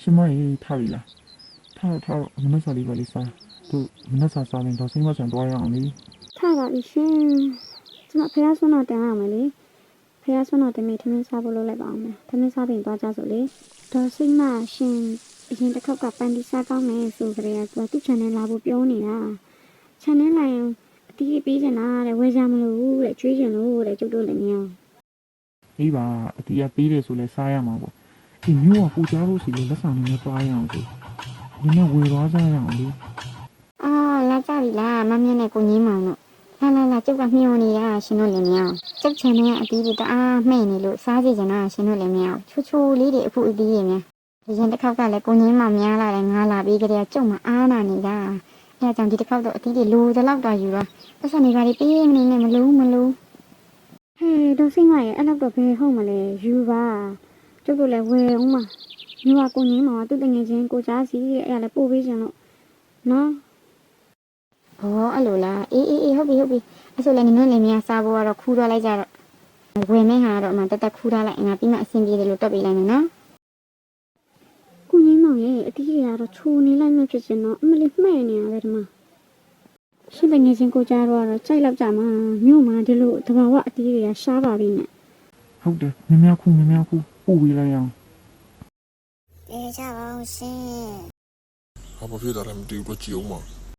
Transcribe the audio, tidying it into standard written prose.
ရှင်မကြီးထားပြီလားထားမနှက်စာလေးပါလေးစားသူမနှက်စာစားရင်တော့စိတ်မဆန်သွားရအောင်လေ ထားပါပြီရှင်ကျမဖះဆွမ်းတော့တန်းရမယ်လေဖះဆွမ်းတော့တမီထမင်းစားဖို့လုပ်လိုက်ပါအောင်မယ်ထမင်းစားပြီးသွားကြဆိုလေဒေါ်စိမရှင်အရင်တစ်ခေါက်ကပန်ဒီစားကောင်းမယ်ဆိုကြတဲ့သူ့ channel လာဖို့ပြောနေတာ channel လာရင်အတီးပေးချင်တာတဲ့ဝယ်ကြမလို့တဲ့ကျွေးချင်လို့တဲ့ကျုပ်တို့လည်းမရအောင် အေးပါအတီးကပေးတယ်ဆိုလဲစားရမှာပေါ့ဒီမျိုးကပူကြလို့စီလို့လက်ဆောင်လေးနဲ့သွားရအောင်ဆိုဒီနေ့ဝယ်သွားကြရအောင်လေ အာလာကြပြီလားမမြင်နဲ့ကိုငင်းမောင်တို့လာကျုပ်ကမျောနေတာရှင်တို့လည်းမရအောင်ကျုပ် channel ကအတီးတွေတအားမှိတ်နေလို့စားကြည့်ချင်တာရှင်တို့လည်းမရအောင်ချိုးလေးတွေအခုအတီးရများဒီရင်တစ်ခေါက်ကလည်းကိုငင်းမောင်များလာတယ်ငါလာပြီးကြတဲ့ကျုပ်မအားနာနေတာအဲကြောင့်ဒီတစ်ခေါက်တော့အတီးတွေလိုတဲ့လောက်တော့ယူတော့ပတ်စံတွေပါပြီးပေးနေနဲ့မလို့ဟဲ့ဒေါ်စိမ့်မရဲ့အဲ့လောက်တော့ဘယ်ဟုတ်မလဲယူပါကျုပ်တို့လည်းဝယ်ဦးမှာမျိုးကကိုငင်းမောင်ကသူ့တငယ်ချင်းကိုကြားစီအဲ့ဒါလည်းပို့ပေးချင်လို့နော် အဲ့လိုလားအေးဟုတ်ပြီအဲ့ဆိုလည်းနင်တို့လည်းများစားဖို့ကတော့ခူးထားလိုက်ကြတော့ဝယ်မဲ့ဟာတော့မှတက်ခူးထားလိုက်ငါပြီးမှအဆင်ပြေတယ်လို့တွက်ပေးလိုက်မယ်နော်ကိုငင်းမောင်ရဲ့အတီးတွေကတော့ချိုးနေလိုက်မှဖြစ်စင်တော့အမလေးမှဲ့နေရပဲဒီမှာရှင်းတဲ့ငယ်ချင်းကိုကြားတော့ကြိုက်လောက်ကြမှာမြို့မှာဒီလိုတဘာဝအတီးတွေကရှားပါပြီနဲ့ ဟုတ်တယ်မြမခုပို့ပေးလိုက်အောင် ပြေကြပါဦးရှင် ဘာဖြစ်တာလဲမသိဘူးတော့ကြည့်အောင်မ